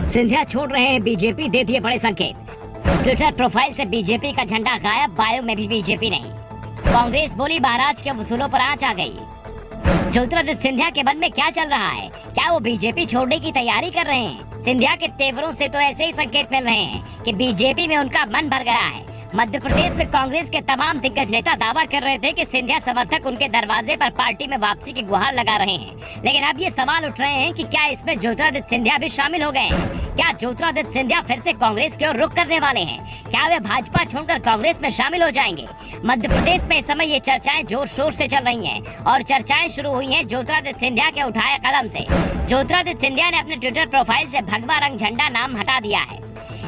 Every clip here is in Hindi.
सिंधिया छोड़ रहे हैं बीजेपी, दे दिए बड़े संकेत। ट्विटर प्रोफाइल से बीजेपी का झंडा गायब, बायो में भी बीजेपी नहीं। कांग्रेस बोली महाराज के वसूलों पर आंच आ गई। ज्योतिरादित्य सिंधिया के मन में क्या चल रहा है? क्या वो बीजेपी छोड़ने की तैयारी कर रहे हैं? सिंधिया के तेवरों से तो ऐसे ही संकेत मिल रहे हैं कि बीजेपी में उनका मन भर गया है। मध्य प्रदेश में कांग्रेस के तमाम दिग्गज नेता दावा कर रहे थे कि सिंधिया समर्थक उनके दरवाजे पर पार्टी में वापसी की गुहार लगा रहे हैं, लेकिन अब ये सवाल उठ रहे हैं कि क्या इसमें ज्योतिरादित्य सिंधिया भी शामिल हो गए हैं? क्या ज्योतिरादित्य सिंधिया फिर से कांग्रेस की ओर रुख करने वाले हैं? क्या वे भाजपा छोड़कर कांग्रेस में शामिल हो जाएंगे? मध्य प्रदेश में इस समय ये चर्चाएं जोर शोर से चल रही हैं और चर्चाएं शुरू हुई हैं ज्योतिरादित्य सिंधिया के उठाए कदम से। ज्योतिरादित्य सिंधिया ने अपने ट्विटर प्रोफाइल से भगवा रंग झंडा नाम हटा दिया है।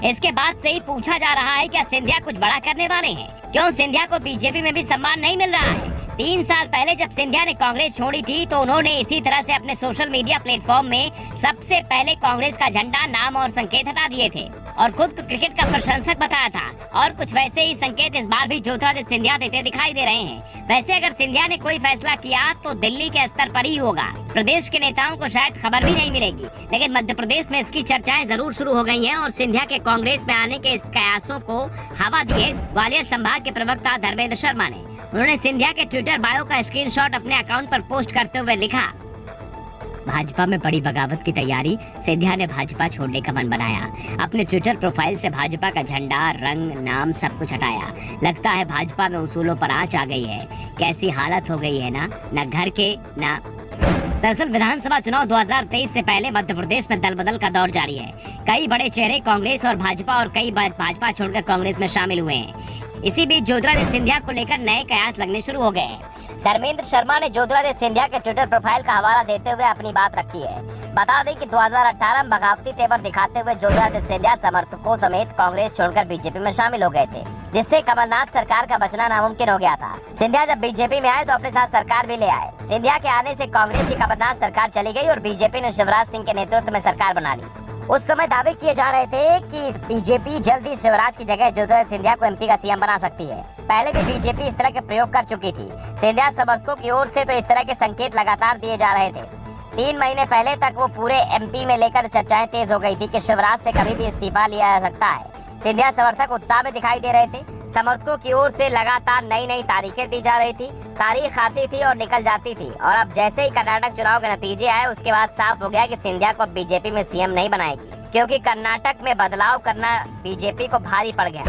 इसके बाद से ही पूछा जा रहा है क्या सिंधिया कुछ बड़ा करने वाले हैं? क्यों सिंधिया को बीजेपी में भी सम्मान नहीं मिल रहा है? 3 साल पहले जब सिंधिया ने कांग्रेस छोड़ी थी तो उन्होंने इसी तरह से अपने सोशल मीडिया प्लेटफॉर्म में सबसे पहले कांग्रेस का झंडा, नाम और संकेत हटा दिए थे और खुद को क्रिकेट का प्रशंसक बताया था। और कुछ वैसे ही संकेत इस बार भी ज्योतिरादित्य सिंधिया देते दिखाई दे रहे हैं। वैसे अगर सिंधिया ने कोई फैसला किया तो दिल्ली के स्तर पर ही होगा, प्रदेश के नेताओं को शायद खबर भी नहीं मिलेगी, लेकिन मध्य प्रदेश में इसकी चर्चाएं जरूर शुरू हो गई हैं और सिंधिया के कांग्रेस में आने के इस कयासों को हवा दिए ग्वालियर संभाग के प्रवक्ता धर्मेंद्र शर्मा ने। उन्होंने सिंधिया के ट्विटर बायो का स्क्रीनशॉट अपने अकाउंट पर पोस्ट करते हुए लिखा, भाजपा में बड़ी बगावत की तैयारी, सिंधिया ने भाजपा छोड़ने का मन बनाया। अपने ट्विटर प्रोफाइल से भाजपा का झंडा, रंग, नाम सब कुछ हटाया। लगता है भाजपा में उसूलों पर आंच आ गई है। कैसी हालत हो गई है ना, न घर के न। दरअसल विधानसभा चुनाव 2023 से पहले मध्य प्रदेश में दल बदल का दौर जारी है। कई बड़े चेहरे कांग्रेस और भाजपा और कई भाजपा छोड़कर कांग्रेस में शामिल हुए हैं। इसी बीच ज्योतिरादित्य सिंधिया को लेकर नए कयास लगने शुरू हो गए हैं। धर्मेंद्र शर्मा ने ज्योतिरादित्य सिंधिया के ट्विटर प्रोफाइल का हवाला देते हुए अपनी बात रखी है। बता दें कि 2018 में बगावती तेवर दिखाते हुए ज्योतिरादित्य सिंधिया समर्थकों समेत कांग्रेस छोड़कर बीजेपी में शामिल हो गए थे, जिससे कमलनाथ सरकार का बचना नामुमकिन हो गया था। सिंधिया जब बीजेपी में आए तो अपने साथ सरकार भी ले आए। सिंधिया के आने से कांग्रेस की कमलनाथ सरकार चली गई और बीजेपी ने शिवराज सिंह के नेतृत्व में सरकार बना ली। उस समय दावे किए जा रहे थे कि बीजेपी जल्द ही शिवराज की जगह ज्योतिरादित्य सिंधिया को एमपी का सीएम बना सकती है। पहले भी बीजेपी इस तरह के प्रयोग कर चुकी थी। सिंधिया समर्थकों की ओर से तो इस तरह के संकेत लगातार दिए जा रहे थे। 3 महीने पहले तक वो पूरे एमपी में लेकर चर्चाएं तेज हो गई थी कि शिवराज से कभी भी इस्तीफा लिया जा सकता है। सिंधिया समर्थक उत्साह में दिखाई दे रहे थे। समर्थकों की ओर से लगातार नई नई तारीखें दी जा रही थी। तारीख आती थी और निकल जाती थी और अब जैसे ही कर्नाटक चुनाव के नतीजे आए उसके बाद साफ हो गया कि सिंधिया को बीजेपी में सीएम नहीं बनाएगी, क्योंकि कर्नाटक में बदलाव करना बीजेपी को भारी पड़ गया।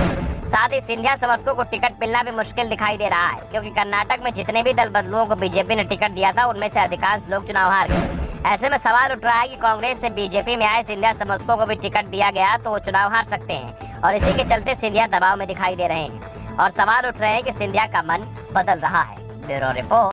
साथ ही सिंधिया समर्थकों को टिकट मिलना भी मुश्किल दिखाई दे रहा है, क्योंकि कर्नाटक में जितने भी दल बदलुओं को बीजेपी ने टिकट दिया था उनमें से अधिकांश लोग चुनाव हार गए। ऐसे में सवाल उठ रहा है कि कांग्रेस से बीजेपी में आए सिंधिया समर्थकों को भी टिकट दिया गया तो वो चुनाव हार सकते हैं और इसी के चलते सिंधिया दबाव में दिखाई दे रहे हैं और सवाल उठ रहे हैं कि सिंधिया का मन बदल रहा है। Bureau report.